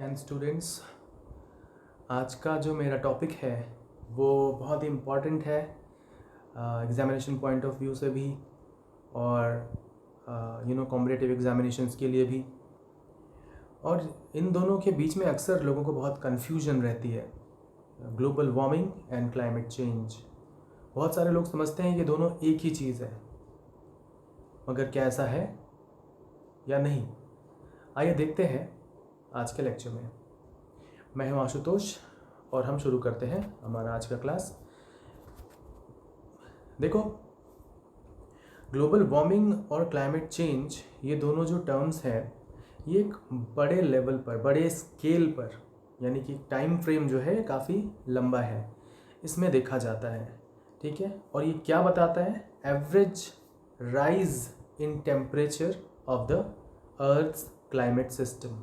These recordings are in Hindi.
एंड स्टूडेंट्स, आज का जो मेरा टॉपिक है वो बहुत ही इम्पॉर्टेंट है एग्ज़ामिनेशन पॉइंट ऑफ व्यू से भी और कॉम्पिटिटिव एग्ज़ामिनेशंस के लिए भी। और इन दोनों के बीच में अक्सर लोगों को बहुत कन्फ्यूजन रहती है, global warming and climate change. बहुत सारे लोग समझते हैं कि दोनों एक ही चीज़ है, मगर क्या ऐसा है या नहीं? आइए देखते हैं आज के लेक्चर में। मैं हूं आशुतोष और हम शुरू करते हैं हमारा आज का क्लास। देखो, ग्लोबल वार्मिंग और क्लाइमेट चेंज, ये दोनों जो टर्म्स हैं, ये एक बड़े लेवल पर, बड़े स्केल पर, यानी कि टाइम फ्रेम जो है काफ़ी लंबा है, इसमें देखा जाता है। ठीक है, और ये क्या बताता है? Average rise in temperature of the earth's climate system.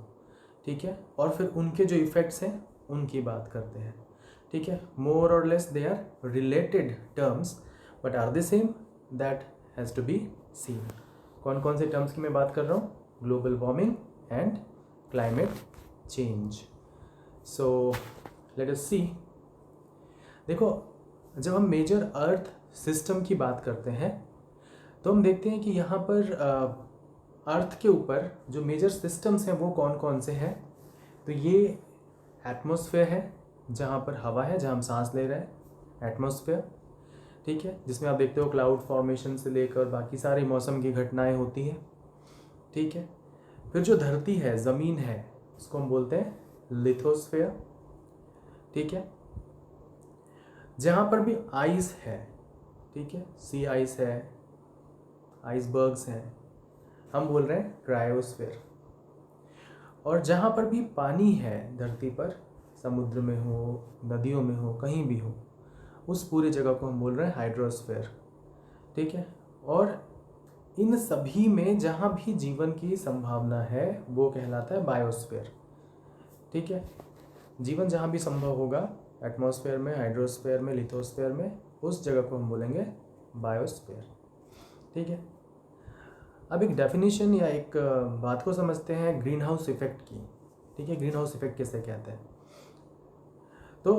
ठीक है, और फिर उनके जो इफ़ेक्ट्स हैं उनकी बात करते हैं। ठीक है, more or less they are related terms but are the same, that has to be seen. कौन कौन से टर्म्स की मैं बात कर रहा हूँ? Global warming and climate change. So let us see. देखो, जब हम मेजर अर्थ सिस्टम की बात करते हैं तो हम देखते हैं कि यहाँ पर अर्थ के ऊपर जो मेजर सिस्टम्स हैं वो कौन कौन से हैं। तो ये एटमॉस्फेयर है, जहाँ पर हवा है, जहाँ हम सांस ले रहे हैं, एटमॉस्फेयर। ठीक है, जिसमें आप देखते हो क्लाउड फॉर्मेशन से लेकर बाकी सारी मौसम की घटनाएं होती हैं। ठीक है, फिर जो धरती है, ज़मीन है, उसको हम बोलते हैं लिथोस्फेयर। ठीक है, जहाँ पर भी आइस है, ठीक है, सी आइस है, आइसबर्ग्स हैं, हम बोल रहे हैं क्रायोस्फेयर। और जहाँ पर भी पानी है धरती पर, समुद्र में हो, नदियों में हो, कहीं भी हो, उस पूरी जगह को हम बोल रहे हैं हाइड्रोस्फेयर। ठीक है, और इन सभी में जहाँ भी जीवन की संभावना है वो कहलाता है बायोस्फीयर। ठीक है, जीवन जहाँ भी संभव होगा, एटमॉस्फेयर में, हाइड्रोस्फेयर में, लिथोस्फेयर में, उस जगह को हम बोलेंगे बायोस्फीयर। ठीक है, अब एक डेफिनेशन या एक बात को समझते हैं ग्रीन हाउस इफेक्ट की। ठीक है, ग्रीन हाउस इफेक्ट किसे कहते हैं? तो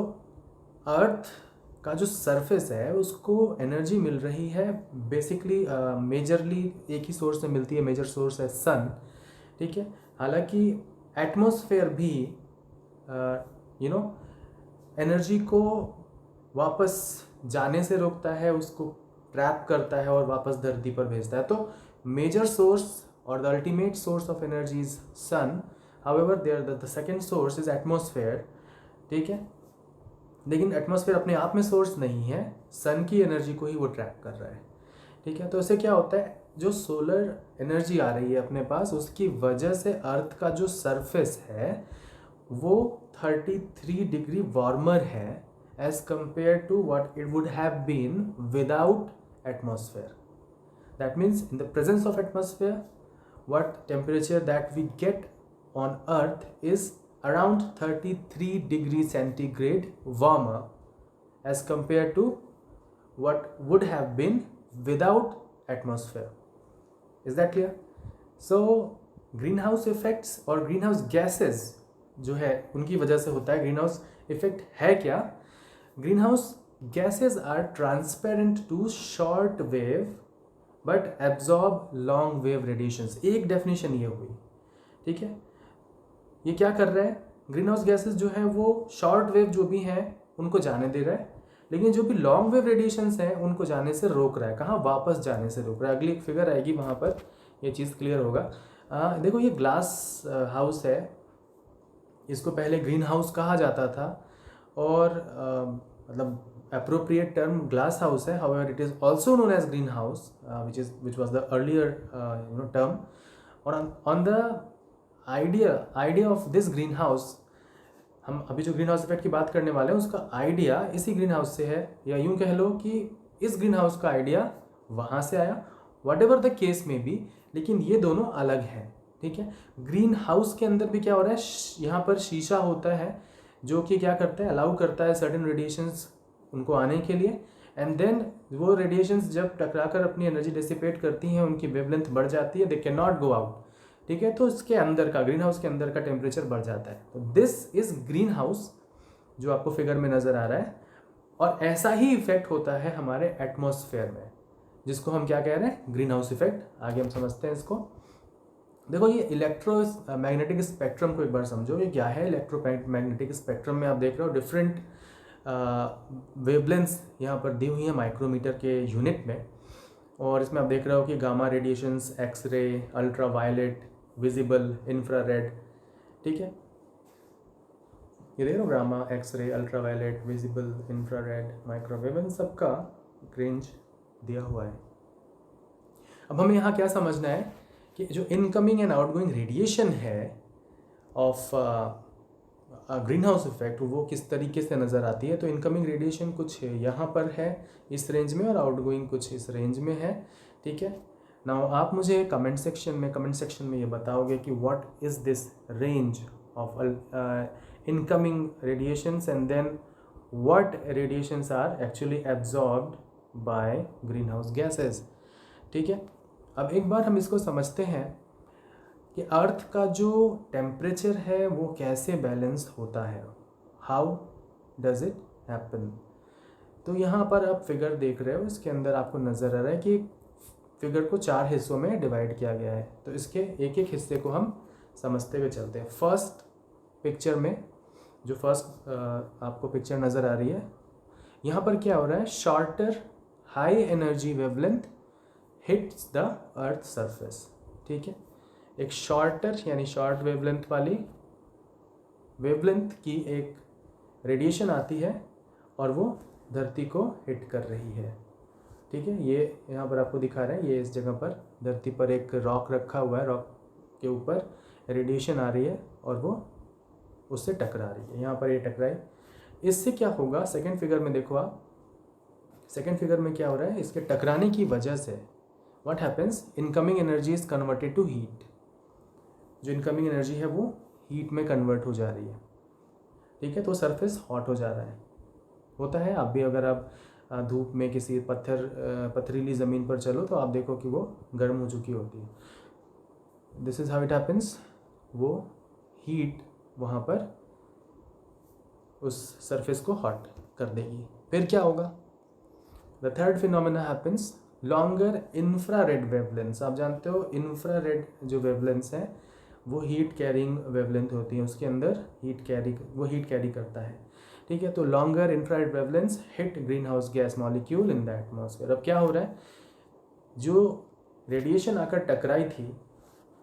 अर्थ का जो सरफेस है उसको एनर्जी मिल रही है बेसिकली, मेजरली एक ही सोर्स से मिलती है, मेजर सोर्स है सन। ठीक है, हालांकि एटमॉस्फेयर भी एनर्जी को वापस जाने से रोकता है, उसको ट्रैप करता है और वापस धरती पर भेजता है। तो major source or the ultimate source of energy is sun, however there the second source is atmosphere. ठीक है, लेकिन एटमॉस्फेयर अपने आप में सोर्स नहीं है, सन की एनर्जी को ही वो ट्रैप कर रहा है। ठीक है, तो इससे क्या होता है, जो सोलर एनर्जी आ रही है अपने पास, उसकी वजह से अर्थ का जो सरफेस है वो 33 डिग्री वार्मर है as compare to what it would have been without atmosphere. That means in the presence of atmosphere, what temperature that we get on earth is around 33 degrees centigrade warmer as compared to what would have been without atmosphere. Is that clear? So greenhouse effects और greenhouse gases जो है उनकी वजह से होता है। greenhouse effect है क्या? greenhouse gases are transparent to short wave but absorb long wave radiations. एक डेफिनेशन ये हुई। ठीक है, ये क्या कर रहा है? ग्रीन हाउस गैसेज जो है वो शॉर्ट वेव जो भी हैं उनको जाने दे रहा है, लेकिन जो भी लॉन्ग वेव रेडिएशंस हैं उनको जाने से रोक रहा है। कहाँ? वापस जाने से रोक रहा है। अगली एक फिगर आएगी, वहाँ पर ये चीज़ क्लियर होगा। देखो, ये ग्लास हाउस है, इसको पहले ग्रीन हाउस कहा जाता था और मतलब appropriate term glass house है, however it is also known as greenhouse, which was the earlier term. और on the idea of this greenhouse, हम अभी जो ग्रीन हाउस इफेक्ट की बात करने वाले हैं उसका आइडिया इसी ग्रीन हाउस से है, या यूं कह लो कि इस ग्रीन हाउस का आइडिया वहाँ से आया, वट एवर द केस में भी, लेकिन ये दोनों अलग हैं। ठीक है, ग्रीन हाउस के अंदर भी क्या हो रहा है, यहाँ पर शीशा होता है जो कि क्या करता है, अलाउ करता है सर्टेन रेडिएशंस उनको आने के लिए, एंड देन वो रेडिएशंस जब टकराकर अपनी एनर्जी डिसिपेट करती हैं, उनकी वेवलेंथ बढ़ जाती है, they can not go out. ठीक है, तो इसके अंदर का ग्रीन हाउस के अंदर का टेम्परेचर बढ़ जाता है। तो दिस इज ग्रीन हाउस जो आपको फिगर में नज़र आ रहा है, और ऐसा ही इफेक्ट होता है हमारे एटमॉस्फेयर में, जिसको हम क्या कह रहे हैं, ग्रीन हाउस इफेक्ट। आगे हम समझते हैं इसको। देखो ये इलेक्ट्रो मैग्नेटिक स्पेक्ट्रम को एक बार समझो, ये क्या है। इलेक्ट्रो मैग्नेटिक स्पेक्ट्रम में आप देख रहे हो डिफरेंट वेवलेंथ्स यहाँ पर दी हुई है माइक्रोमीटर के यूनिट में, और इसमें आप देख रहे हो कि gamma radiations, X ray, ultra violet, visible, infrared, ठीक है, ये देख रहे हो gamma, X ray, ultra violet, visible, infrared, microwave, इन सबका रेंज दिया हुआ है। अब हमें यहाँ क्या समझना है कि जो इनकमिंग एंड आउटगोइंग रेडिएशन है ऑफ ग्रीन हाउस इफेक्ट वो किस तरीके से नज़र आती है। तो इनकमिंग रेडिएशन कुछ यहाँ पर है इस रेंज में, और आउटगोइंग कुछ इस रेंज में है, ठीक है। नाउ आप मुझे कमेंट सेक्शन में ये बताओगे कि what is this range of incoming radiations, and then what radiations are actually absorbed by greenhouse gases, ठीक है। अब एक बार हम इसको समझते हैं कि अर्थ का जो टेम्परेचर है वो कैसे बैलेंस होता है, हाउ डज इट हैपन। तो यहाँ पर आप फिगर देख रहे हो, इसके अंदर आपको नज़र आ रहा है कि फिगर को 4 हिस्सों में डिवाइड किया गया है। तो इसके एक एक हिस्से को हम समझते हुए चलते हैं। फर्स्ट पिक्चर में जो फर्स्ट आपको पिक्चर नज़र आ रही है, यहाँ पर क्या हो रहा है, shorter high energy wavelength hits the earth surface, ठीक है। एक शॉर्टर यानी शॉर्ट वेवलेंथ वाली वेवलेंथ की एक रेडिएशन आती है और वो धरती को हिट कर रही है, ठीक है। ये यहाँ पर आपको दिखा रहे हैं, ये इस जगह पर धरती पर एक रॉक रखा हुआ है, रॉक के ऊपर रेडिएशन आ रही है और वो उससे टकरा रही है। यहाँ पर ये टकराई, इससे क्या होगा, सेकंड फिगर में देखो आप, सेकंड फिगर में क्या हो रहा है, इसके टकराने की वजह से what happens, incoming energy is converted to heat. जो इनकमिंग एनर्जी है वो हीट में कन्वर्ट हो जा रही है, ठीक है। तो सरफेस हॉट हो जा रहा है, होता है। आप भी अगर आप धूप में किसी पथरीली ज़मीन पर चलो तो आप देखो कि वो गर्म हो चुकी होती है। This is how it happens, वो हीट वहाँ पर उस सरफेस को हॉट कर देगी। फिर क्या होगा, the third phenomena happens, longer infrared wavelengths. आप जानते हो इंफ्रारेड जो वेवलेंथ्स हैं वो हीट कैरिंग वेवलेंथ होती है, उसके अंदर हीट कैरी करता है, ठीक है। तो longer infrared wavelengths hit green house gas molecule in the atmosphere. अब क्या हो रहा है, जो रेडिएशन आकर टकराई थी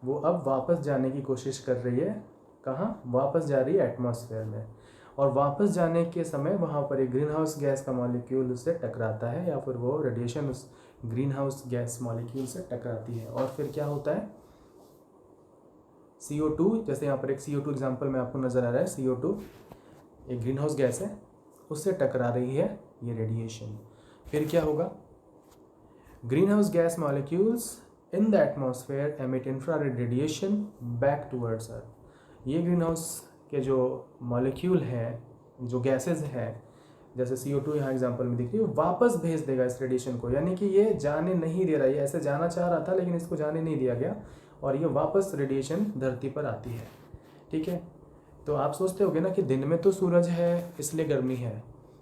वो अब वापस जाने की कोशिश कर रही है, कहाँ, वापस जा रही है एटमॉस्फेयर में, और वापस जाने के समय वहाँ पर एक ग्रीन हाउस गैस का मॉलिक्यूल उससे टकराता है, या फिर वो रेडिएशन उस ग्रीन हाउस गैस मॉलिक्यूल से टकराती है, और फिर क्या होता है, CO2, जैसे यहाँ पर एक CO2 एग्जाम्पल में आपको नज़र आ रहा है, CO2 एक ग्रीन हाउस गैस है, उससे टकरा रही है ये रेडिएशन। फिर क्या होगा, green house gas molecules in the atmosphere emit infrared radiation back towards earth. ये ग्रीन हाउस के जो मॉलिक्यूल हैं, जो गैसेज हैं, जैसे CO2 यहाँ एग्जाम्पल में दिख रही है, वापस भेज देगा इस रेडिएशन को, यानी कि ये जाने नहीं दे रहा है, ये ऐसे जाना चाह रहा था लेकिन इसको जाने नहीं दिया गया, और ये वापस रेडिएशन धरती पर आती है, ठीक है। तो आप सोचते होगे ना कि दिन में तो सूरज है इसलिए गर्मी है,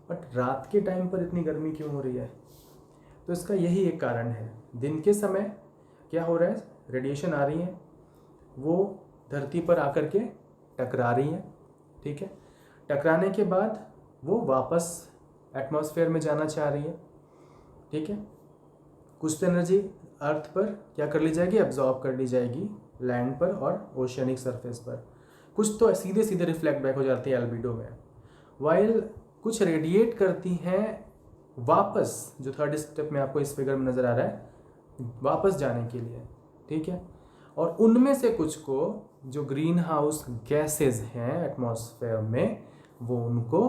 बट रात के टाइम पर इतनी गर्मी क्यों हो रही है। तो इसका यही एक कारण है, दिन के समय क्या हो रहा है, रेडिएशन आ रही है, वो धरती पर आकर के टकरा रही है, ठीक है। टकराने के बाद वो वापस एटमॉस्फेयर में जाना चाह रही है, ठीक है। कुछ तो एनर्जी अर्थ पर क्या कर ली जाएगी, एब्जॉर्ब कर ली जाएगी लैंड पर और ओशियनिक सरफेस पर, कुछ तो सीधे सीधे रिफ्लेक्ट बैक हो जाती है एल्बिडो में, वाइल कुछ रेडिएट करती हैं वापस, जो थर्ड स्टेप में आपको इस फिगर में नज़र आ रहा है, वापस जाने के लिए, ठीक है। और उनमें से कुछ को जो ग्रीन हाउस गैसेज हैं एटमॉस्फेयर में, वो उनको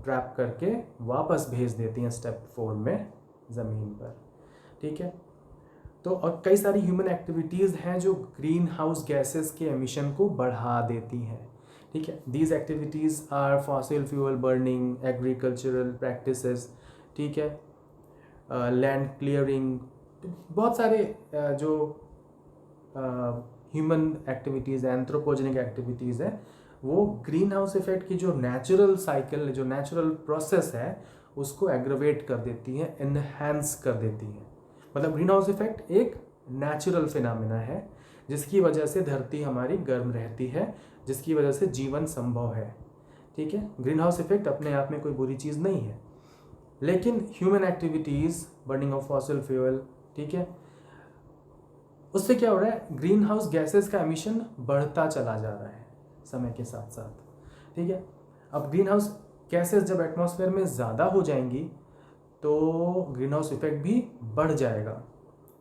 ट्रैप करके वापस भेज देती हैं स्टेप 4 में ज़मीन पर, ठीक है। तो और कई सारी ह्यूमन एक्टिविटीज़ हैं जो ग्रीन हाउस गैसेस के एमिशन को बढ़ा देती हैं, ठीक है। These activities are fossil fuel burning, agricultural practices, ठीक है, लैंड क्लियरिंग, बहुत सारे जो ह्यूमन एक्टिविटीज़ है, एंथ्रोपोजेनिक एक्टिविटीज़ है, वो ग्रीन हाउस इफेक्ट की जो नेचुरल साइकिल, जो नेचुरल प्रोसेस है उसको एग्रवेट कर देती है, एनहेंस कर देती है। मतलब ग्रीन हाउस इफेक्ट एक नेचुरल फिनोमेना है जिसकी वजह से धरती हमारी गर्म रहती है, जिसकी वजह से जीवन संभव है। ठीक है, ग्रीन हाउस इफेक्ट अपने आप में कोई बुरी चीज़ नहीं है, लेकिन human activities, burning of fossil fuel, ठीक है, उससे क्या हो रहा है, ग्रीन हाउस गैसेस का एमिशन बढ़ता चला जा रहा है समय के साथ साथ। ठीक है, अब ग्रीन हाउस गैसेस जब एटमॉस्फेयर में ज़्यादा हो जाएंगी तो ग्रीन हाउस इफेक्ट भी बढ़ जाएगा।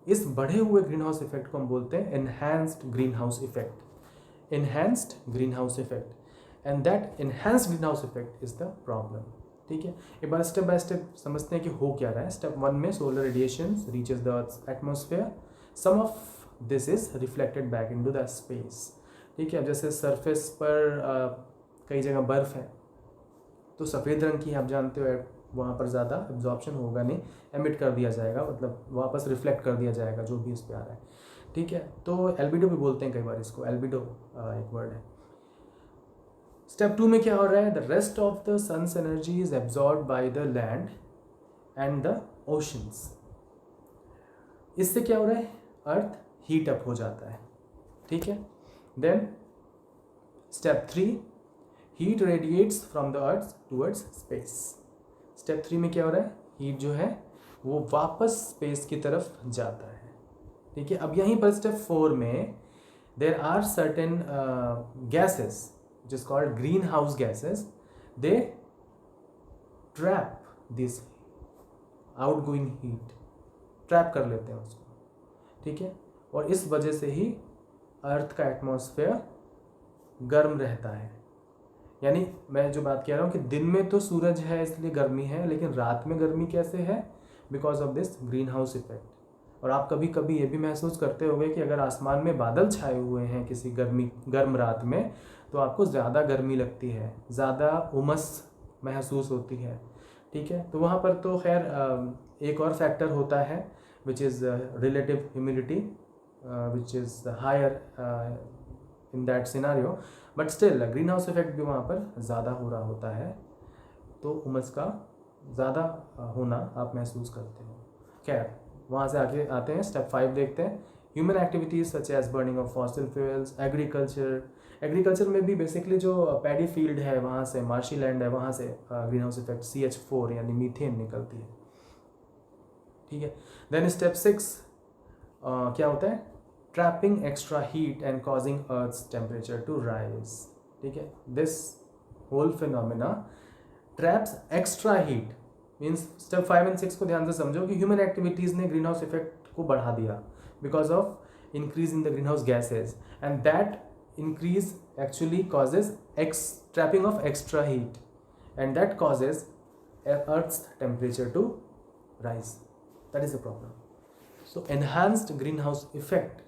इस बढ़े हुए ग्रीन हाउस इफेक्ट को हम बोलते हैं enhanced green house effect, enhanced green house effect, and that enhanced green house effect is the problem. ठीक है, एक बार स्टेप बाय स्टेप समझते हैं कि हो क्या रहा है। स्टेप 1 में solar radiation reaches the earth's atmosphere, some of this is reflected back into the space. ठीक है, जैसे सरफेस पर कई जगह बर्फ़ है तो सफ़ेद रंग की आप जानते हो वहाँ पर ज़्यादा एब्जॉर्प्शन होगा नहीं, एमिट कर दिया जाएगा, मतलब वापस रिफ्लेक्ट कर दिया जाएगा जो भी उस पर आ रहा है। ठीक है, तो एल्बिडो भी बोलते हैं कई बार इसको, एल्बिडो एक वर्ड है। स्टेप 2 में क्या हो रहा है, the rest of the sun's energy is absorb by the land and the oceans. इससे क्या हो रहा है, अर्थ हीट अप हो जाता है। ठीक है, then step 3, heat radiates from the earth towards space. Step 3 में क्या हो रहा है, हीट जो है वो वापस स्पेस की तरफ जाता है। ठीक है, अब यहीं पर स्टेप 4 में there are certain gases which is called greenhouse gases, they trap this outgoing heat, trap कर लेते हैं उसको। ठीक है, और इस वजह से ही अर्थ का एटमॉस्फेयर गर्म रहता है। यानी मैं जो बात कह रहा हूँ कि दिन में तो सूरज है इसलिए गर्मी है, लेकिन रात में गर्मी कैसे है, because of this green house effect. और आप कभी कभी ये भी महसूस करते होंगे कि अगर आसमान में बादल छाए हुए हैं किसी गर्म रात में तो आपको ज़्यादा गर्मी लगती है, ज़्यादा उमस महसूस होती है। ठीक है, तो वहाँ पर तो खैर एक और फैक्टर होता है which is relative humidity which is higher in that scenario, but still green house effect भी वहाँ पर ज़्यादा हो रहा होता है, तो उमस का ज़्यादा होना आप महसूस करते हो। खैर, वहाँ से आगे आते हैं, स्टेप 5 देखते हैं। Human activities such as burning of fossil fuels, agriculture में भी बेसिकली जो पैडी फील्ड है वहाँ से, मार्शी लैंड है, वहाँ से ग्रीन हाउस इफेक्ट CH4 यानी मीथेन निकलती है। ठीक है, देन स्टेप 6 क्या होता है, trapping extra heat and causing earth's temperature to rise. ठीक है, this whole phenomena traps extra heat, means step 5 and 6 को ध्यान से समझो कि ह्यूमन एक्टिविटीज़ ने ग्रीन हाउस इफेक्ट को बढ़ा दिया because of increase in the green house gases, and that increase actually causes trapping of extra heat, and that causes Earth's temperature to rise. That is the problem. So enhanced greenhouse effect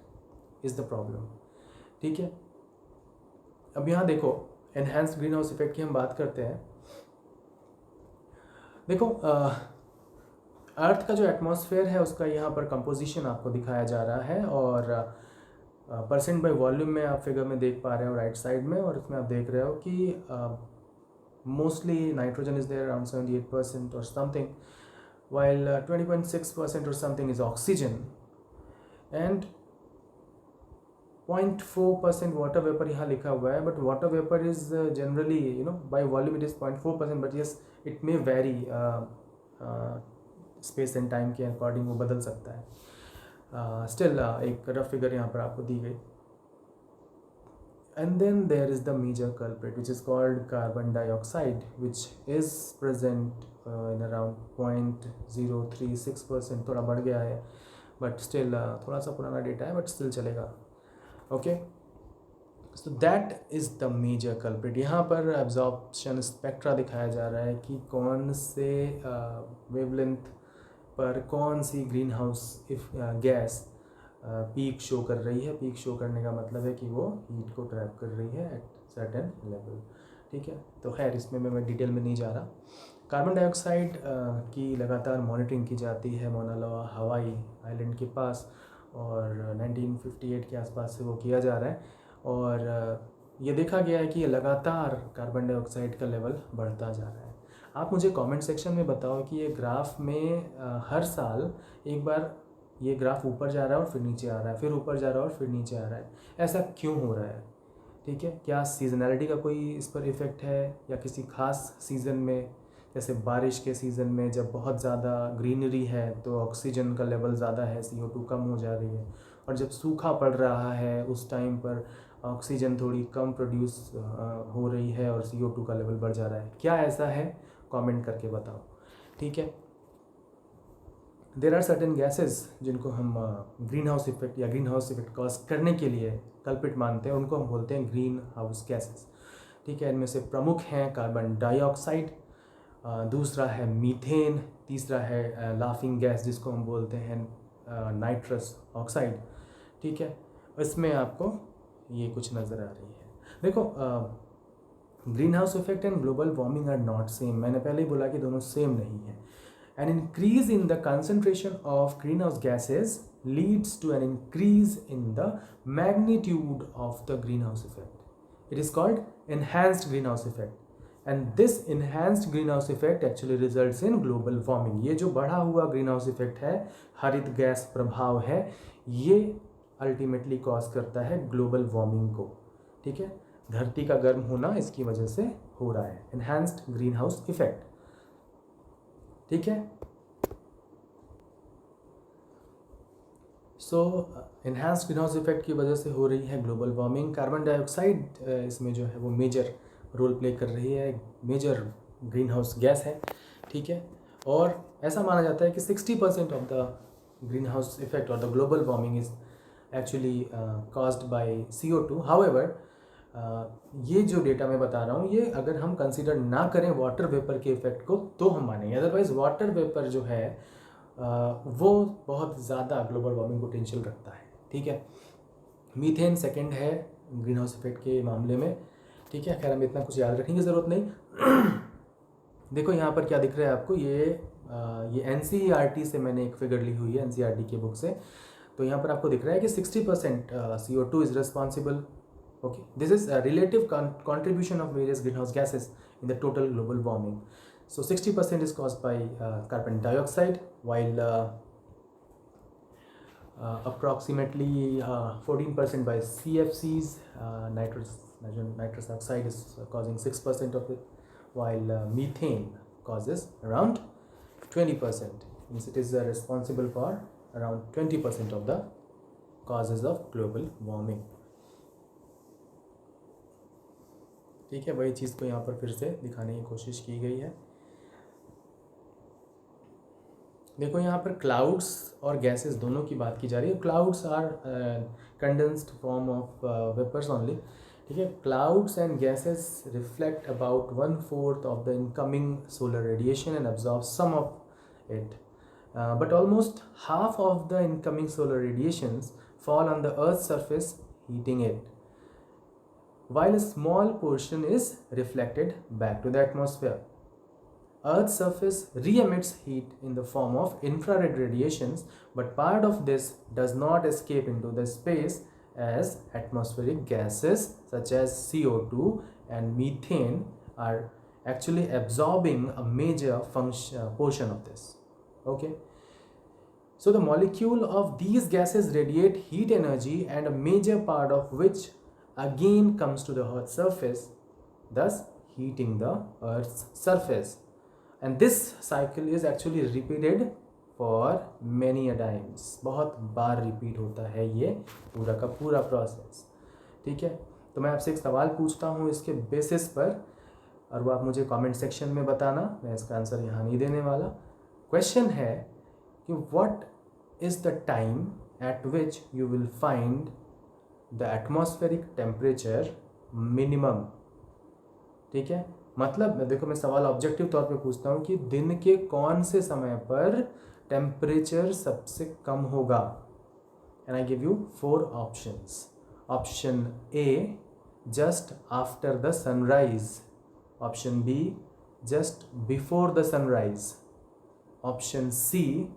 is the problem. ठीक है, अब यहाँ देखो enhanced greenhouse effect की हम बात करते हैं। देखो अर्थ का जो एटमॉस्फेयर है उसका यहाँ पर कंपोजिशन आपको दिखाया जा रहा है, और परसेंट बाय वॉल्यूम में आप फिगर में देख पा रहे हो राइट साइड में, और इसमें आप देख रहे हो कि mostly nitrogen is there around 78% or something, while 20.6% or something is oxygen, and 0.4% water vapor यहाँ लिखा हुआ है, but water vapor is generally by volume it is 0.4%, but yes it may vary space and time के अकॉर्डिंग वो बदल सकता है। स्टिल एक रफ फिगर यहाँ पर आपको दी गई। And then there is the major culprit which is called carbon dioxide, which is present in around 0.036%, थोड़ा बढ़ गया है बट स्टिल थोड़ा सा पुराना डेटा है बट स्टिल चलेगा। Okay, so that is the major culprit. यहाँ पर एब्जॉर्प्शन स्पेक्ट्रा दिखाया जा रहा है कि कौन से वेवलेंथ पर कौन सी green house gas peak show कर रही है। पीक शो करने का मतलब है कि वो हीट को ट्रैप कर रही है एट सर्टेन लेवल। ठीक है, तो खैर इसमें मैं डिटेल में नहीं जा रहा। कार्बन डाइऑक्साइड की लगातार मॉनिटरिंग की जाती है मौना लोआ हवाई आइलैंड के पास, और 1958 के आसपास से वो किया जा रहा है। और ये देखा गया है कि ये लगातार कार्बन डाइऑक्साइड का लेवल बढ़ता जा रहा है। आप मुझे कमेंट सेक्शन में बताओ कि ये ग्राफ में हर साल एक बार ये ग्राफ ऊपर जा रहा है और फिर नीचे आ रहा है, फिर ऊपर जा रहा है और फिर नीचे आ रहा है, ऐसा क्यों हो रहा है? ठीक है, क्या सीजनैलिटी का कोई इस पर इफ़ेक्ट है, या किसी खास सीज़न में, जैसे बारिश के सीज़न में जब बहुत ज़्यादा ग्रीनरी है तो ऑक्सीजन का लेवल ज़्यादा है, CO2 कम हो जा रही है, और जब सूखा पड़ रहा है उस टाइम पर ऑक्सीजन थोड़ी कम प्रोड्यूस हो रही है और CO2 का लेवल बढ़ जा रहा है। क्या ऐसा है? कमेंट करके बताओ। ठीक है, देर आर सर्टेन गैसेस जिनको हम ग्रीन हाउस इफेक्ट या ग्रीन हाउस इफेक्ट कॉज करने के लिए कल्पिट मानते हैं, उनको हम बोलते हैं ग्रीन हाउस गैसेस। ठीक है, इनमें से प्रमुख हैं कार्बन डाइऑक्साइड, दूसरा है मीथेन, तीसरा है लाफिंग गैस जिसको हम बोलते हैं नाइट्रस ऑक्साइड। ठीक है, इसमें आपको ये कुछ नज़र आ रही है। देखो, green house effect and global warming are not same. मैंने पहले ही बोला कि दोनों सेम नहीं है। An increase in the concentration of greenhouse gases leads to an increase in the magnitude of the greenhouse effect. It is called enhanced greenhouse effect. And this enhanced greenhouse effect actually results in global warming. ये जो बढ़ा हुआ greenhouse effect है, हरित गैस प्रभाव है, ये अल्टीमेटली कॉज करता है ग्लोबल वार्मिंग को। ठीक है, धरती का गर्म होना इसकी वजह से हो रहा है, enhanced greenhouse effect। ठीक है, सो इन्हांस्ड ग्रीन हाउस इफेक्ट की वजह से हो रही है ग्लोबल वार्मिंग। कार्बन डाइऑक्साइड इसमें जो है वो मेजर रोल प्ले कर रही है, मेजर ग्रीन हाउस गैस है। ठीक है, और ऐसा माना जाता है कि 60% of the green house effect और the global warming is actually caused by CO2। However, ये जो डेटा मैं बता रहा हूँ ये अगर हम कंसीडर ना करें वाटर वेपर के इफेक्ट को तो हम मानेंगे, अदरवाइज वाटर वेपर जो है वो बहुत ज़्यादा ग्लोबल वार्मिंग पोटेंशियल रखता है। ठीक है, मीथेन सेकंड है ग्रीन हाउस इफेक्ट के मामले में। ठीक है, खैर हमें इतना कुछ याद रखने की ज़रूरत नहीं। देखो यहाँ पर क्या दिख रहा है आपको, ये NCERT से मैंने एक फिगर ली हुई है, NCERT की बुक से। तो यहाँ पर आपको दिख रहा है कि 60% CO2 is responsible. Okay, this is a relative contribution of various greenhouse gases in the total global warming. So 60% is caused by carbon dioxide, while approximately 14% by CFCs. Nitrous oxide is causing 6% of it, while methane causes around 20%. Means it is responsible for around 20% of the causes of global warming. ठीक है, वही चीज़ को यहाँ पर फिर से दिखाने की कोशिश की गई है। देखो यहाँ पर क्लाउड्स और गैसेस दोनों की बात की जा रही है। Clouds are condensed form of vapours only. ठीक है, clouds and gases reflect about 1/4 of the incoming solar radiation and absorb some of it, but almost half of the incoming solar radiations fall on the earth surface heating it, while a small portion is reflected back to the atmosphere. Earth's surface re-emits heat in the form of infrared radiations, but part of this does not escape into the space as atmospheric gases such as CO2 and methane are actually absorbing a major portion of this. Okay. So the molecule of these gases radiate heat energy, and a major part of which again comes to the Earth's surface, thus heating the Earth's surface. And this cycle is actually repeated for many a times. बहुत बार रिपीट होता है ये पूरा का पूरा प्रोसेस। ठीक है, तो मैं आपसे एक सवाल पूछता हूँ इसके बेसिस पर, और वो आप मुझे कमेंट सेक्शन में बताना, मैं इसका आंसर यहाँ नहीं देने वाला। क्वेश्चन है कि what is the time eight which you will find the atmospheric temperature minimum. ठीक है, मतलब देखो मैं सवाल ऑब्जेक्टिव तौर पे पूछता हूँ कि दिन के कौन से समय पर टेम्परेचर सबसे कम होगा, and I give you 4 options. Option A, just after the sunrise. Option B, just before the sunrise. Option C,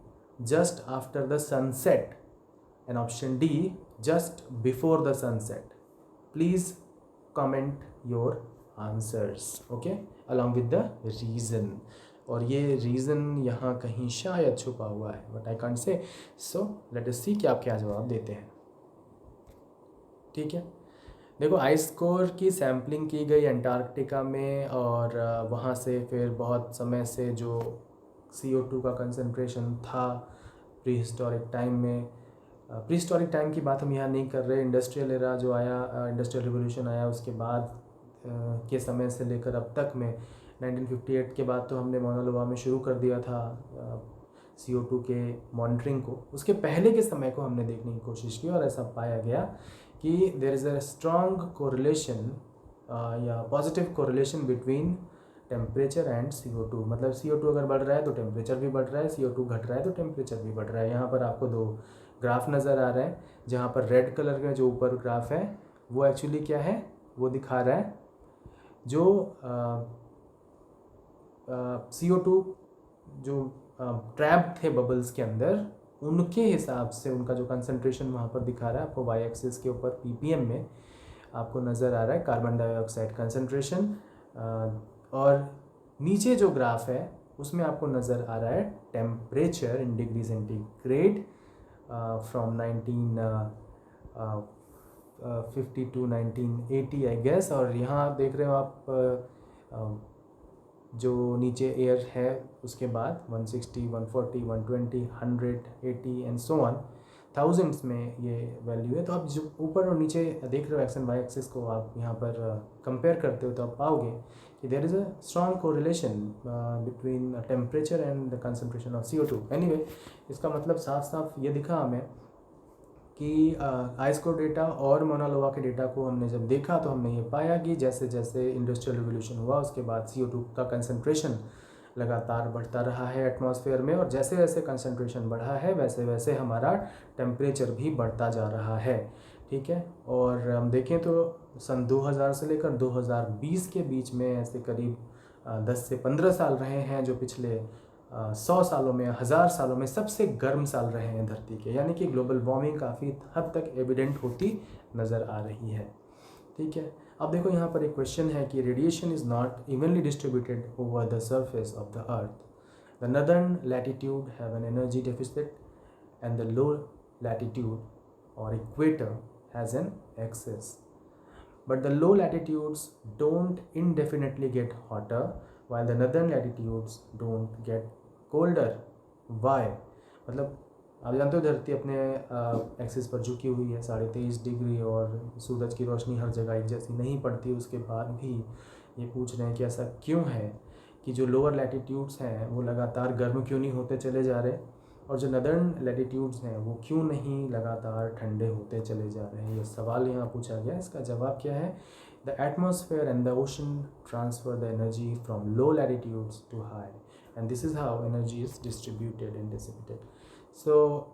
just after the sunset. and option D, just before the sunset. Please comment your answers, okay, along with the reason. और ये रीज़न यहाँ कहीं शायद छुपा हुआ है, but I can't say. So let us सी कि आप क्या जवाब देते हैं. ठीक है, देखो आइस कोर की सैम्पलिंग की गई अंटार्कटिका में, और वहाँ से फिर बहुत समय से जो CO2 का कंसंट्रेशन था प्री हिस्टोरिक टाइम में. प्री हिस्टोरिक टाइम की बात हम यहाँ नहीं कर रहे. इंडस्ट्रियल एरा जो आया, इंडस्ट्रियल रिवोल्यूशन आया, उसके बाद के समय से लेकर अब तक में 1958 के बाद तो हमने मौना लोआ में शुरू कर दिया था CO2 के मॉनिटरिंग को. उसके पहले के समय को हमने देखने की कोशिश की और ऐसा पाया गया कि there is a strong correlation या positive correlation between temperature and CO2. मतलब CO2 अगर बढ़ रहा है तो टेम्परेचर भी बढ़ रहा है, CO2 घट रहा है तो टेम्परेचर भी बढ़ रहा है. यहाँ पर आपको दो ग्राफ नज़र आ रहे हैं, जहाँ पर रेड कलर में जो ऊपर ग्राफ है वो एक्चुअली क्या है, वो दिखा रहा है जो CO2 जो ट्रैप थे बबल्स के अंदर, उनके हिसाब से उनका जो कंसंट्रेशन वहाँ पर दिखा रहा है आपको वाई एक्सिस के ऊपर ppm में आपको नज़र आ रहा है कार्बन डाइऑक्साइड कंसंट्रेशन. और नीचे जो ग्राफ है उसमें आपको नज़र आ रहा है temperature in degree centigrade from 1950 to 1980 I guess. और यहाँ देख रहे हो आप जो नीचे एयर है उसके बाद 160, 140, 120, 100, 80 एंड सो ऑन, थाउजेंड्स में ये वैल्यू है. तो आप जो ऊपर और नीचे देख रहे हो एक्स एंड वाई एक्सिस को आप यहाँ पर कंपेयर करते हो तो आप पाओगे कि there is a strong correlation between temperature and the concentration of CO2. Anyway, इसका मतलब साफ साफ ये दिखा हमें कि आइस कोर डेटा और मौना लोआ के डेटा को हमने जब देखा तो हमने ये पाया कि जैसे जैसे इंडस्ट्रियल रिवोल्यूशन हुआ उसके बाद CO2 का कंसंट्रेशन लगातार बढ़ता रहा है एटमॉस्फेयर में, और जैसे जैसे कंसंट्रेशन बढ़ा है वैसे वैसे हमारा टेम्परेचर भी बढ़ता जा रहा है. ठीक है, और हम देखें तो सन 2000 से लेकर 2020 के बीच में ऐसे करीब 10 से 15 साल रहे हैं जो पिछले 100 सालों में, 1000 सालों में सबसे गर्म साल रहे हैं धरती के. यानी कि ग्लोबल वार्मिंग काफ़ी हद तक एविडेंट होती नज़र आ रही है. ठीक है, अब देखो यहाँ पर एक क्वेश्चन है कि radiation is not evenly distributed over the surface of the earth. The northern latitude have an energy deficit and the low latitude और equator has an excess. But the low latitudes don't indefinitely get hotter while the northern latitudes don't get colder. Why? मतलब आप जानते हो धरती अपने एक्सिस पर झुकी हुई है 23.5 डिग्री, और सूरज की रोशनी हर जगह एक जैसी नहीं पड़ती. उसके बाद भी ये पूछ रहे हैं कि ऐसा क्यों है कि जो लोअर लैटिट्यूड्स हैं वो लगातार गर्म क्यों नहीं होते चले जा रहे, और जो नदर्न लैटिट्यूड्स हैं वो क्यों नहीं लगातार ठंडे होते चले जा रहे हैं. ये सवाल यहाँ पूछा गया. इसका जवाब क्या है? The atmosphere and the ocean transfer the energy from low latitudes to high, and this is how energy is distributed and dissipated. So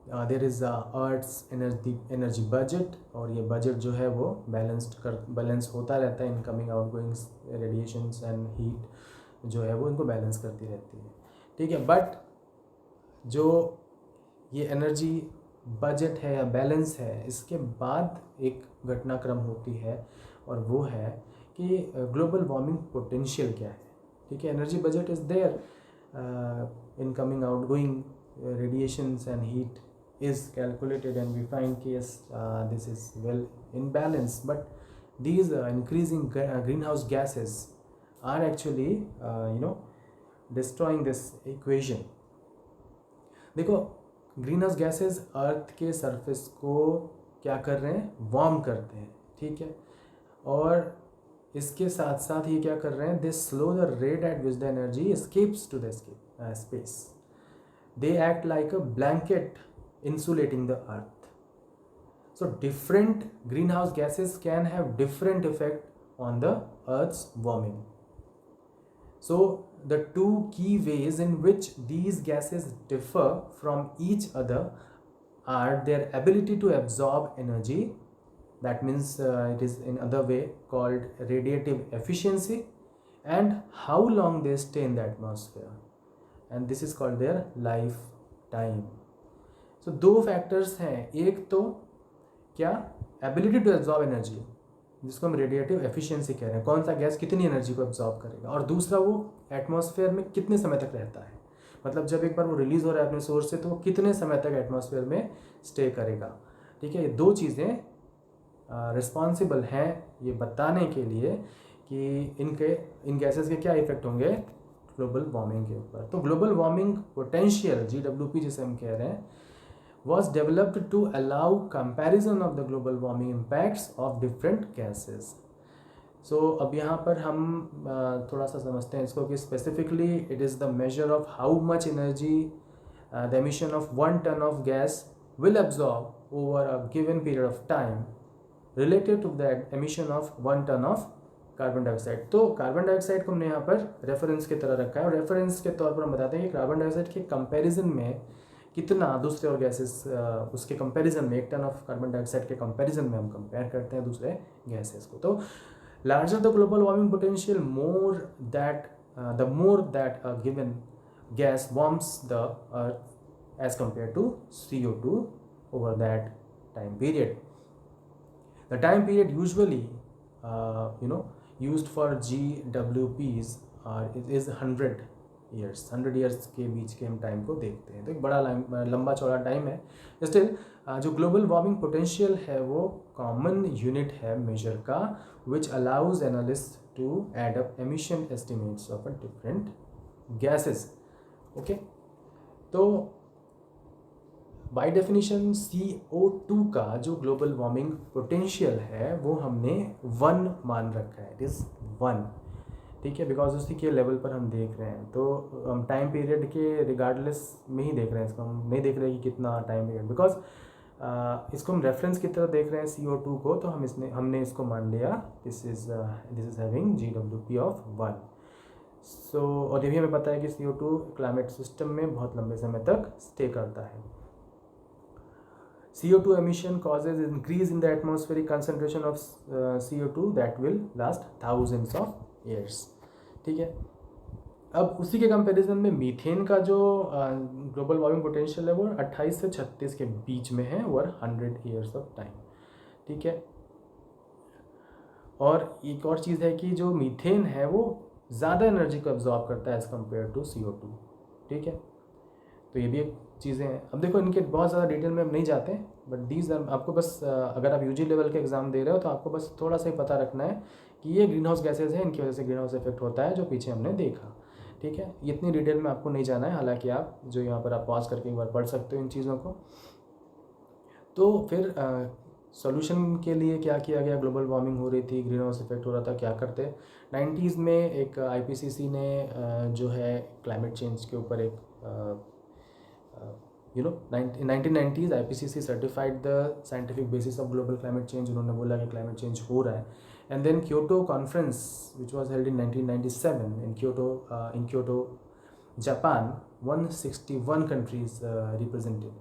there is earth's energy budget, और ये बजट जो है वो बैलेंस होता रहता है. इनकमिंग आउटगोइंग्स रेडिएशंस एंड हीट जो है वो इनको बैलेंस करती रहती है. ठीक है, बट जो ये एनर्जी बजट है या बैलेंस है, इसके बाद एक घटनाक्रम होती है और वो है कि ग्लोबल वार्मिंग पोटेंशियल क्या है. ठीक है, energy budget is there, incoming outgoing radiations and heat is calculated and we find case this is well in balance, but these increasing greenhouse gases are actually destroying this equation. देखो, ग्रीन हाउस गैसेज अर्थ के सरफेस को क्या कर रहे हैं, वार्म करते हैं. ठीक है, और इसके साथ साथ ये क्या कर रहे हैं, they slow the rate at which the energy escapes to the space. They act like a blanket insulating the earth. So different greenhouse gases can have different effect on the earth's warming. So the two key ways in which these gases differ from each other are their ability to absorb energy, that means it is in other way called radiative efficiency, and how long they stay in the atmosphere, and this is called their lifetime. सो दो फैक्टर्स हैं, एक तो क्या, एबिलिटी टू एब्जॉर्ब एनर्जी, जिसको हम रेडिएटिव एफिशिएंसी कह रहे हैं, कौन सा गैस कितनी एनर्जी को एब्जॉर्ब करेगा, और दूसरा वो एटमॉस्फेयर में कितने समय तक रहता है, मतलब जब एक बार वो रिलीज हो रहा है अपने सोर्स से तो वो कितने समय तक एटमॉस्फेयर में स्टे करेगा। ठीक है, ये दो चीज़ें रिस्पॉन्सिबल हैं ये बताने के लिए कि इन गैसेस के क्या इफेक्ट होंगे ग्लोबल वार्मिंग के ऊपर। तो ग्लोबल वार्मिंग पोटेंशियल, GWP जिसे हम कह रहे हैं, was developed to allow comparison of the global warming impacts of different gases. So अब यहाँ पर हम थोड़ा सा समझते हैं इसको कि specifically it is the measure of how much energy the emission of 1 ton of gas will absorb over a given period of time related to the emission of 1 ton of carbon dioxide. तो कार्बन डाइऑक्साइड को हमने यहाँ पर रेफरेंस की तरह रखा है, और रेफरेंस के तौर पर हम बताते हैं कि कार्बन डाइऑक्साइड के कंपैरिजन में कितना दूसरे और गैसेस, उसके कंपैरिजन में 1 टन ऑफ कार्बन डाइऑक्साइड के कंपैरिजन में हम कंपेयर करते हैं दूसरे गैसेस को। तो larger the global warming potential, the more that a given gas warms the earth as compare to CO2 over that time period. The time period usually used for GWPs is 100 years. 100 years के बीच के हम टाइम को देखते हैं, तो एक बड़ा लंबा चौड़ा टाइम है। स्टिल जो ग्लोबल वार्मिंग पोटेंशियल है वो कॉमन यूनिट है मेजर का, which allows analyst to add up emission estimates of a different gases. Okay, तो बाय डेफिनेशन CO2 का जो ग्लोबल वार्मिंग पोटेंशियल है वो हमने 1 मान रखा है, इट इज़ 1। ठीक है, बिकॉज उसी के लेवल पर हम देख रहे हैं, तो हम टाइम पीरियड के रिगार्डलेस में ही देख रहे हैं इसको, हम नहीं देख रहे कि कितना टाइम पीरियड, बिकॉज इसको हम रेफरेंस की तरह देख रहे हैं CO2 को, तो हमने इसको मान लिया this is having GWP of 1। सो और ये भी हमें पता है कि CO2 क्लाइमेट सिस्टम में बहुत लंबे समय तक स्टे करता है। CO2 emission causes increase in the atmospheric concentration of CO2 that will last thousands of years। ठीक है, अब उसी के कंपैरिजन में मीथेन का जो ग्लोबल वार्मिंग पोटेंशियल है वो 28 से 36 के बीच में है, और 100 ईयर्स ऑफ टाइम। ठीक है, और एक और चीज़ है कि जो मीथेन है वो ज़्यादा एनर्जी को एब्जॉर्ब करता है एज़ कम्पेयर टू CO2। ठीक है, तो ये भी एक चीज़ें हैं। अब देखो इनके बहुत ज़्यादा डिटेल में हम नहीं जाते, बट दीज आपको बस अगर आप UG लेवल के एग्जाम दे रहे हो तो आपको बस थोड़ा सा ही पता रखना है कि ये ग्रीन हाउस गैसेज हैं, इनकी वजह से ग्रीन हाउस इफेक्ट होता है, जो पीछे हमने देखा। ठीक है, इतनी डिटेल में आपको नहीं जाना है, हालांकि आप जो यहाँ पर आप पॉज करके एक बार पढ़ सकते हो इन चीज़ों को। तो फिर सॉल्यूशन के लिए क्या किया गया, ग्लोबल वार्मिंग हो रही थी, ग्रीन हाउस इफेक्ट हो रहा था, क्या करते। 90s में एक IPCC ने जो है क्लाइमेट चेंज के ऊपर एक 1990s IPCC certified the scientific basis of global climate change. उन्होंने बोला कि क्लाइमेट चेंज हो रहा है। And then Kyoto conference which was held in 1997 in Kyoto Japan, 161 countries represented.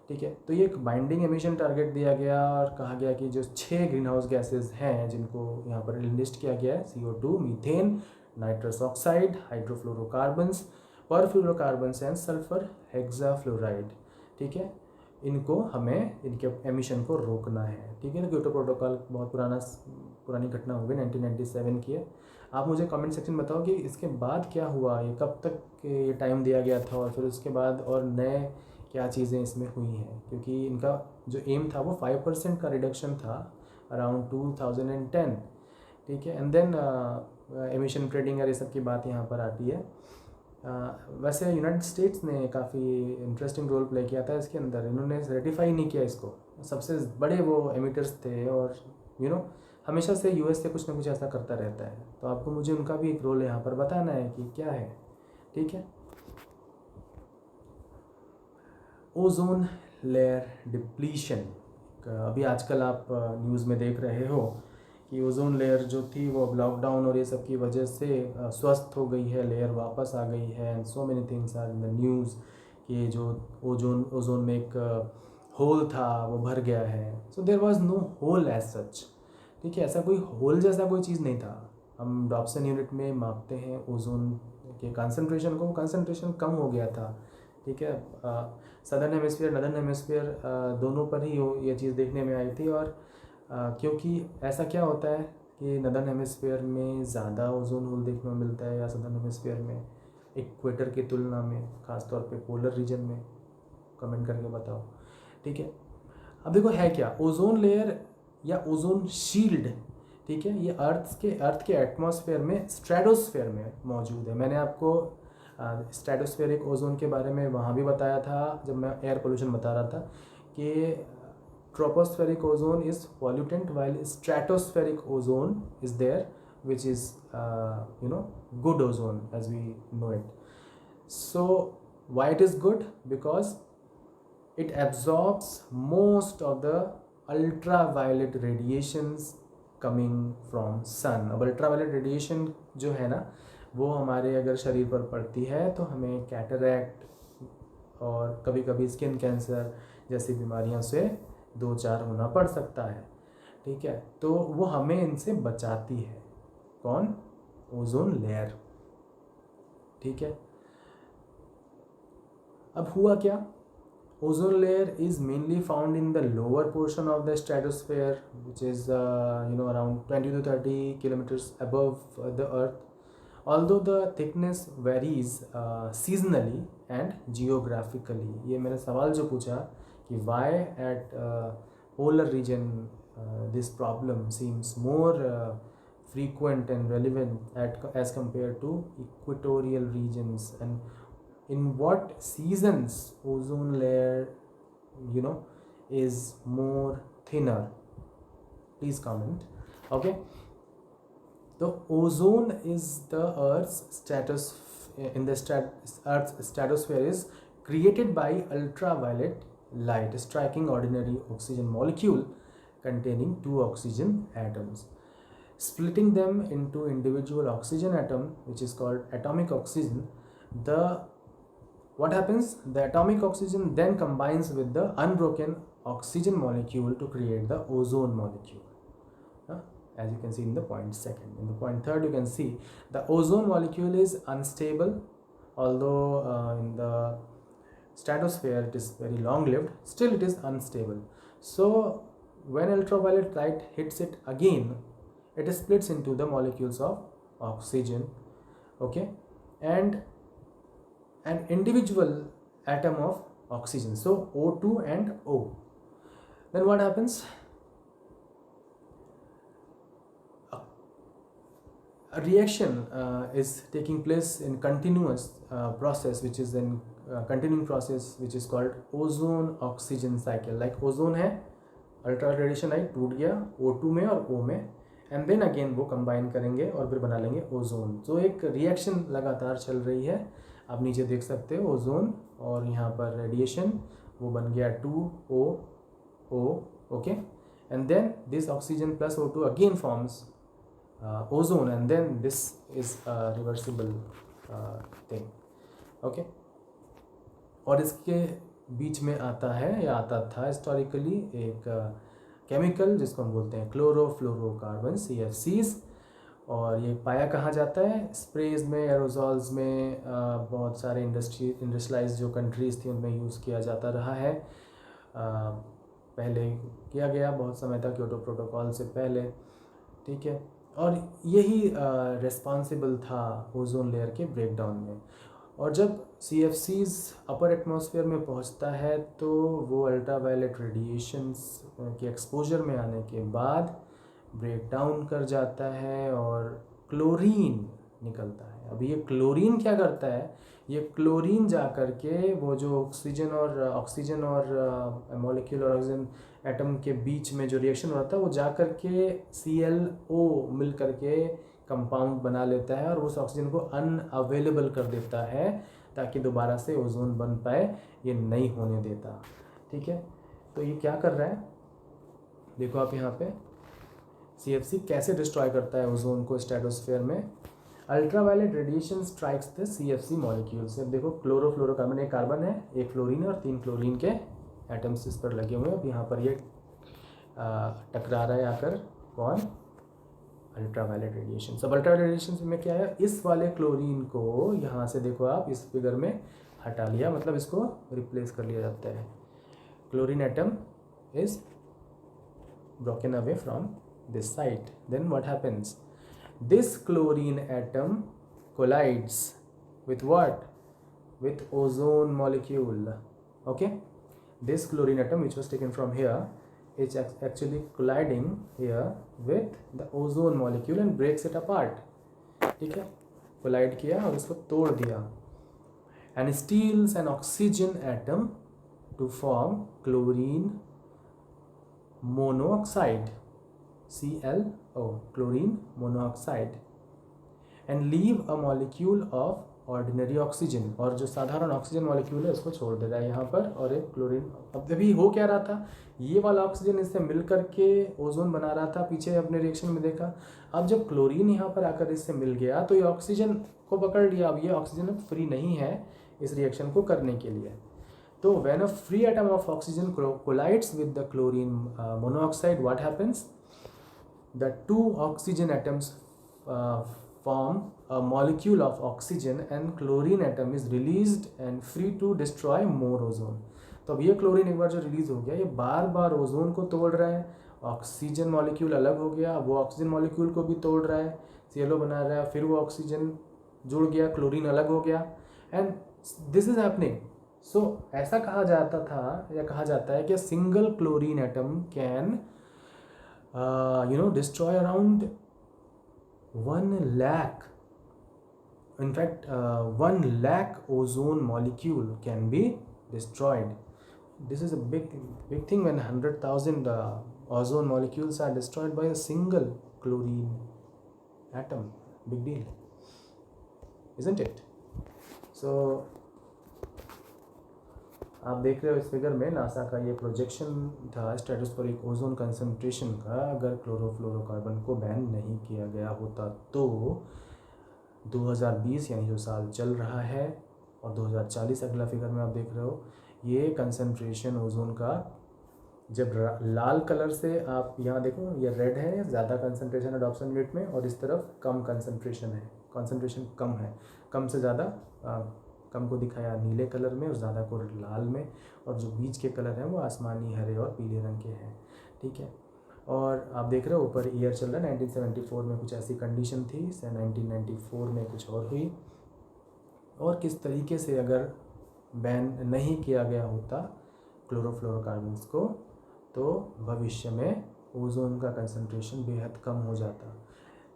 ठीक है, तो ये एक बाइंडिंग एमिशन टारगेट दिया गया और कहा गया कि जो 6 ग्रीन हाउस गैसेज हैं जिनको यहाँ पर लिस्ट किया गया है, CO2, methane, nitrous oxide, hydrofluorocarbons, perfluorocarbons and sulphur hexafluoride. ठीक है, इनको हमें इनके एमिशन को रोकना है। ठीक है, तो क्योटो प्रोटोकॉल बहुत पुरानी घटना हो गई, 1997 की है। आप मुझे कमेंट सेक्शन बताओ कि इसके बाद क्या हुआ, ये कब तक ये टाइम दिया गया था, और फिर उसके बाद और नए क्या चीज़ें इसमें हुई हैं, क्योंकि इनका जो एम था वो 5% का रिडक्शन था अराउंड 2010। ठीक है, एंड देन एमिशन ट्रेडिंग और ये सब की बात यहाँ पर आती है। वैसे यूनाइटेड स्टेट्स ने काफ़ी इंटरेस्टिंग रोल प्ले किया था इसके अंदर। इन्होंने रेटिफाई नहीं किया इसको, सबसे बड़े वो एमिटर्स थे, और हमेशा से US से कुछ ना कुछ ऐसा करता रहता है, तो आपको मुझे उनका भी एक रोल यहाँ पर बताना है कि क्या है। ठीक है, ओजोन लेयर डिप्लीशन, अभी आजकल आप न्यूज़ में देख रहे हो कि ओजोन लेयर जो थी वो अब लॉकडाउन और ये सब की वजह से स्वस्थ हो गई है, लेयर वापस आ गई है, and so many things are in the news कि जो ओजोन में एक होल था वो भर गया है। So there was no hole as such. ठीक है, ऐसा कोई होल जैसा कोई चीज़ नहीं था। हम डॉप्सन यूनिट में मापते हैं ओजोन के कंसंट्रेशन को, कंसंट्रेशन कम हो गया था ठीक है। सदर्न हेमिस्फीयर नदर्न हेमिस्फीयर दोनों पर ही ये चीज़ देखने में आई थी। और क्योंकि ऐसा क्या होता है कि नदर्न हेमिस्फीयर में ज़्यादा ओजोन होल देखने को मिलता है या सदर्न हेमिस्फीयर में इक्वेटर की तुलना में, ख़ासतौर पे पोलर रीजन में, कमेंट करके बताओ। ठीक है, अब देखो है क्या ओजोन लेयर या ओजोन शील्ड। ठीक है, ये अर्थ के एटमॉस्फेयर में स्ट्रेटोस्फेयर में मौजूद है। मैंने आपको स्ट्रेटोस्फेरिक ओजोन के बारे में वहाँ भी बताया था जब मैं एयर पोल्यूशन बता रहा था कि tropospheric ozone is pollutant while stratospheric ozone is there which is good ozone as we know it. So why it is good? Because it absorbs most of the ultraviolet radiations coming from sun. अब अल्ट्रावायलेट रेडिएशन जो है ना वो हमारे अगर शरीर पर पड़ती है तो हमें कैटरैक्ट और कभी कभी स्किन कैंसर जैसी बीमारियों से दो चार होना पड़ सकता है। ठीक है, तो वो हमें इनसे बचाती है। कौन? Ozone layer. ठीक है, अब हुआ क्या? Ozone layer is mainly found in the lower portion of the stratosphere, which is around 20 to 30 kilometers above the earth, although the thickness varies seasonally and geographically. ये मैंने सवाल जो पूछा कि why at polar region this problem seems more frequent and relevant as compared to equatorial regions, and in what seasons ozone layer is more thinner. Please comment. Okay, the ozone is the earth's stratosphere is created by ultraviolet light striking ordinary oxygen molecule containing two oxygen atoms, splitting them into individual oxygen atom, which is called atomic oxygen. What happens? The atomic oxygen then combines with the unbroken oxygen molecule to create the ozone molecule. As you can see in the point second. In the point third, you can see the ozone molecule is unstable, although in the stratosphere it is very long lived, still it is unstable. So when ultraviolet light hits it again, it splits into the molecules of oxygen, okay, and an individual atom of oxygen, so O2 and O. Then what happens? A reaction is taking place in continuous process, which is in continuing process, which is called ozone oxygen cycle. Like ozone है, अल्ट्रावायलेट रेडिएशन आई, टूट गया O2 में और O में, एंड देन अगेन वो कंबाइन करेंगे और फिर बना लेंगे ओजोन। तो एक रिएक्शन लगातार चल रही है। आप नीचे देख सकते हो ओजोन और यहाँ पर रेडिएशन, वो बन गया 2O, okay, and then this oxygen plus O2 again forms ozone, and then this is a reversible thing, okay. और इसके बीच में आता है या आता था हिस्टोरिकली एक केमिकल जिसको हम बोलते हैं क्लोरोफ्लोरोकार्बन CFCs, और ये पाया कहाँ जाता है? स्प्रेज में, एरोजॉल्स में, बहुत सारे इंडस्ट्रियलाइज जो कंट्रीज़ थी उनमें यूज़ किया जाता रहा है। पहले किया गया बहुत समय तक, क्योटो प्रोटोकॉल से पहले, ठीक है, और यही रिस्पॉन्सिबल था ओजोन लेयर के ब्रेकडाउन में। और जब CFCs अपर एटमॉस्फेयर में पहुंचता है तो वो अल्ट्रावायलेट रेडिएशंस के एक्सपोजर में आने के बाद ब्रेक डाउन कर जाता है और क्लोरीन निकलता है। अब ये क्लोरीन क्या करता है? ये क्लोरीन जा कर के वो जो ऑक्सीजन और मॉलिक्यूल और ऑक्सीजन एटम के बीच में जो रिएक्शन होता है वो जा कर के ClO मिल कर के कंपाउंड बना लेता है और उस ऑक्सीजन को अनअवेलेबल कर देता है ताकि दोबारा से ओजोन बन पाए, ये नहीं होने देता। ठीक है, तो ये क्या कर रहा है? देखो आप यहाँ पे CFC कैसे डिस्ट्रॉय करता है ओजोन को स्ट्रेटोस्फेयर में। Ultraviolet radiation strikes the CFC molecules. अब देखो क्लोरोफ्लोरोकार्बन, एक कार्बन है, एक फ्लोरीन है और 3 क्लोरीन के एटम्स इस पर लगे हुए हैं। अब यहाँ पर ये टकरा रहा है आकर, कौन? Ultraviolet radiation. सब अल्ट्रावायलेट रेडिएशन में क्या है? इस वाले क्लोरीन को यहाँ से देखो आप इस फिगर में हटा लिया, मतलब इसको रिप्लेस कर लिया जाता है. Chlorine atom is broken away from this site. Then what happens? This chlorine atom collides with what? With ozone molecule. Okay, this chlorine atom which was taken from here is actually colliding here with the ozone molecule and breaks it apart. ठीक है, collide किया और उसको तोड़ दिया and steals an oxygen atom to form chlorine monoxide, ClO, chlorine monoxide, and leave a molecule of ordinary oxygen. और जो साधारण ऑक्सीजन मॉलिक्यूल है उसको छोड़ दे रहा है यहाँ पर, और एक क्लोरीन. अब अभी हो क्या रहा था, ये वाला ऑक्सीजन इससे मिल करके ओजोन बना रहा था, पीछे अपने रिएक्शन में देखा. अब जब क्लोरीन यहाँ पर आकर इससे मिल गया तो ये ऑक्सीजन को पकड़ लिया. अब ये ऑक्सीजन अब फ्री नहीं है इस रिएक्शन को करने के लिए. So when a free atom of oxygen collides with the chlorine monoxide, what happens? The two oxygen atoms form a molecule of oxygen and chlorine atom is released and free to destroy more ozone. तो अब ये क्लोरीन एक बार जो रिलीज हो गया, ये बार बार ओजोन को तोड़ रहा है. ऑक्सीजन मॉलिक्यूल अलग हो गया, वो ऑक्सीजन मॉलिक्यूल को भी तोड़ रहा है, ClO बना रहा है, फिर वो ऑक्सीजन जुड़ गया, क्लोरीन अलग हो गया, एंड दिस इज हैपनिंग. सो ऐसा कहा जाता था या कहा जाता है कि single chlorine atom can destroy around 1 lakh, in fact 1 lakh ozone molecule can be destroyed. This is a big thing when 100,000 ozone molecules are destroyed by a single chlorine atom. Big deal, isn't it? So आप देख रहे हो इस फिगर में नासा का ये प्रोजेक्शन था स्ट्रेटोस्फेरिक ओजोन कंसंट्रेशन का. अगर क्लोरोफ्लोरोकार्बन को बैन नहीं किया गया होता तो 2020 यानी जो साल चल रहा है और 2040 अगला फिगर में आप देख रहे हो, ये कंसंट्रेशन ओजोन का जब लाल कलर से आप यहाँ देखो, ये रेड है ज़्यादा कंसंट्रेशन एडॉप्शन रेट में, और इस तरफ कम कंसंट्रेशन है, कंसंट्रेशन कम है, कम से ज़्यादा, कम को दिखाया नीले कलर में और ज़्यादा को लाल में, और जो बीच के कलर हैं वो आसमानी हरे और पीले रंग के हैं. ठीक है, और आप देख रहे हो ऊपर ईयर चल रहा है 1974 में कुछ ऐसी कंडीशन थी, 1994 में कुछ और हुई, और किस तरीके से अगर बैन नहीं किया गया होता क्लोरोफ्लोरोकार्बन्स को तो भविष्य में ओजोन का कंसंट्रेशन बेहद कम हो जाता.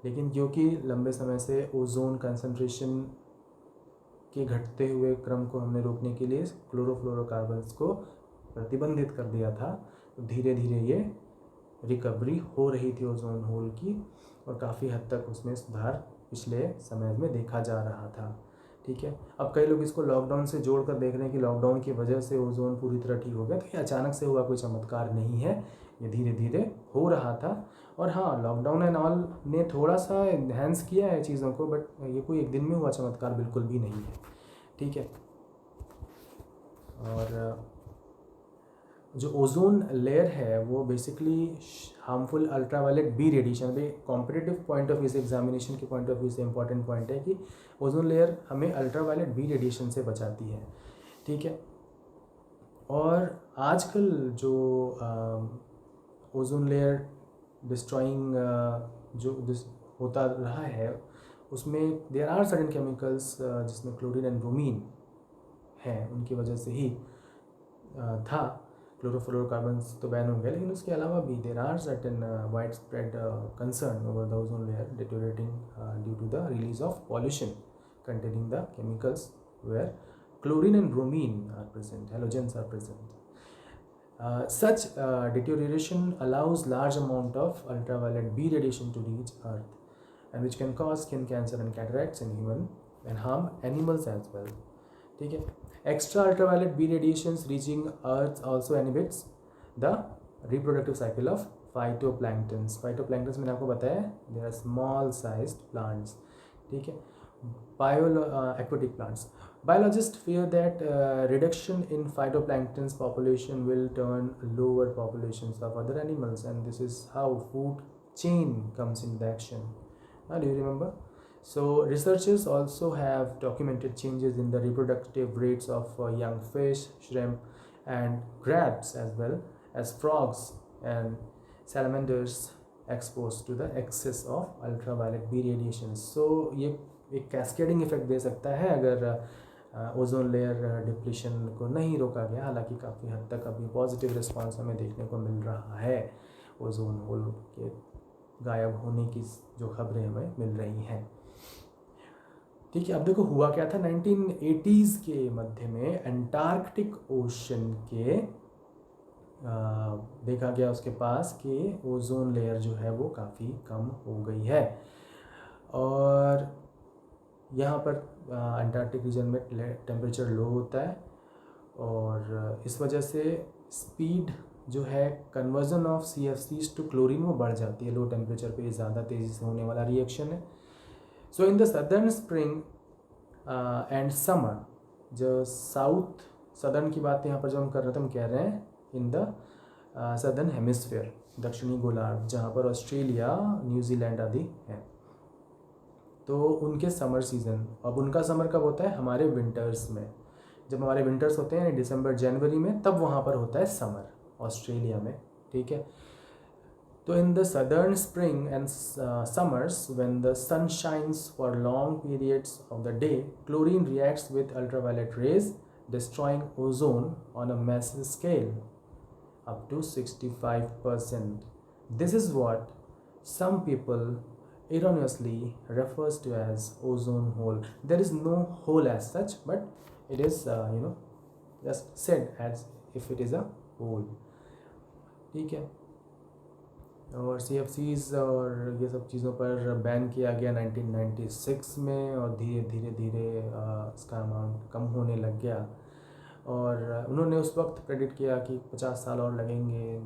लेकिन क्योंकि लंबे समय से ओजोन कंसंट्रेशन के घटते हुए क्रम को हमने रोकने के लिए क्लोरोफ्लोरोकार्बन्स को प्रतिबंधित कर दिया था, तो धीरे धीरे ये रिकवरी हो रही थी ओजोन होल की, और काफ़ी हद तक उसमें सुधार पिछले समय में देखा जा रहा था. ठीक है, अब कई लोग इसको लॉकडाउन से जोड़कर देख रहे हैं कि लॉकडाउन की वजह से ओजोन पूरी तरह ठीक हो गया, तो ये अचानक से हुआ कोई चमत्कार नहीं है, ये धीरे धीरे हो रहा था. और हाँ, लॉकडाउन एंड ऑल ने थोड़ा सा एनहेंस किया है चीज़ों को, बट ये कोई एक दिन में हुआ चमत्कार बिल्कुल भी नहीं है. ठीक है, और जो ओजोन लेयर है वो basically harmful ultraviolet B radiation, भी कॉम्पिटिटिव पॉइंट ऑफ व्यू से, एग्जामिनेशन के पॉइंट ऑफ व्यू से इंपॉर्टेंट पॉइंट है कि ओजोन लेयर हमें अल्ट्रावायलेट बी रेडिएशन से बचाती है. ठीक है, और आजकल जो ओजोन लेयर डिस्ट्रॉइंग जो होता रहा है उसमें देयर आर सर्टेन केमिकल्स जिसमें क्लोरीन एंड ब्रोमीन है, उनकी वजह से ही था क्लोरोफ्लोरोकार्बन्स तो बैन हो गया, लेकिन उसके अलावा भी there are certain wide spread concern over the ozone layer deteriorating due to the release of pollution containing the chemicals where chlorine and bromine are present, halogens are present. Such deterioration allows large amount of ultraviolet B radiation to reach Earth, and which can cause skin cancer and cataracts in human and harm animals as well. ठीक है, extra ultraviolet B radiations reaching Earth also inhibits the reproductive cycle of phytoplanktons. Phytoplanktons मैंने आपको बताया, they are small sized plants. ठीक है, aquatic plants. Biologists fear that reduction in phytoplanktons population will turn lower populations of other animals, and this is how food chain comes into action. Do you remember? So researchers also have documented changes in the reproductive rates of young fish, shrimp, and crabs, as well as frogs and salamanders exposed to the excess of ultraviolet B radiation. So ये एक कैस्केडिंग इफेक्ट दे सकता है अगर ओजोन लेयर डिप्लीशन को नहीं रोका गया। हालांकि काफ़ी हद तक अभी पॉजिटिव रिस्पांस हमें देखने को मिल रहा है, ओजोन होल के गायब होने की जो खबरें हमें मिल रही हैं। ठीक है, अब देखो हुआ क्या था 1980s के मध्य में अंटार्कटिक ओशन के देखा गया उसके पास कि ओजोन लेयर जो है वो काफ़ी कम हो गई है। और यहाँ पर अंटार्कटिक रीजन में टेम्परेचर लो होता है और इस वजह से स्पीड जो है conversion of CFCs to chlorine वो बढ़ जाती है। लो टेम्परेचर पे ये ज़्यादा तेज़ी से होने वाला रिएक्शन है। So in the southern spring and summer, जो साउथ सदर्न की बात यहाँ पर जो हम कर रहे थे, हम कह रहे हैं इन द सदर्न हेमिस्फेयर, दक्षिणी गोलार्ध, जहाँ पर ऑस्ट्रेलिया, न्यूजीलैंड आदि हैं। तो उनके समर सीज़न, अब उनका समर कब होता है? हमारे विंटर्स में। जब हमारे विंटर्स होते हैं दिसंबर जनवरी में, तब वहाँ पर होता है समर ऑस्ट्रेलिया में। ठीक है, तो in the southern spring and summers when the sun shines for long periods of the day, chlorine reacts with ultraviolet rays destroying ozone on a massive scale up to 65%. This is what some people erroneously refers to as ozone hole. There is no hole as such, but it is just said as if it is a hole. ठीक है, और CFCs और ये सब चीज़ों पर बैन किया गया 1996 में और धीरे धीरे इसका अमाउंट कम होने लग गया। और उन्होंने उस वक्त प्रेडिक्ट किया कि 50 साल और लगेंगे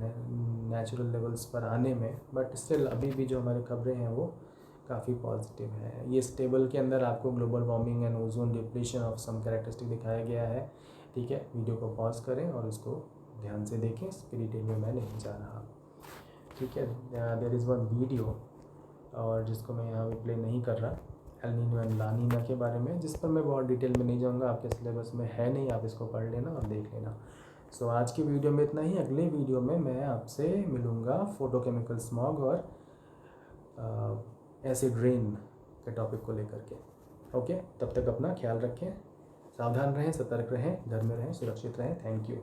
नेचुरल लेवल्स पर आने में, बट स्टिल अभी भी जो हमारी खबरें हैं वो काफ़ी पॉजिटिव है। ये इस टेबल के अंदर आपको global warming and ozone depletion of some characteristic दिखाया गया है। ठीक है, वीडियो को पॉज करें और उसको ध्यान से देखें, इसकी डिटेल में मैं नहीं जा रहा। ठीक है, देयर इज़ वन वीडियो और जिसको मैं यहाँ पे प्ले नहीं कर रहा, एल नीनो एंड ला नीना के बारे में, जिस पर मैं बहुत डिटेल में नहीं जाऊँगा, आपके सिलेबस में है नहीं, आप इसको पढ़ लेना और देख लेना। सो आज की वीडियो में इतना ही। अगले वीडियो में मैं आपसे मिलूँगा फोटोकेमिकल स्मॉग और एसिड रेन के टॉपिक को लेकर के। ओके, तब तक अपना ख्याल रखें, सावधान रहें, सतर्क रहें, घर में रहें, सुरक्षित रहें। Thank you.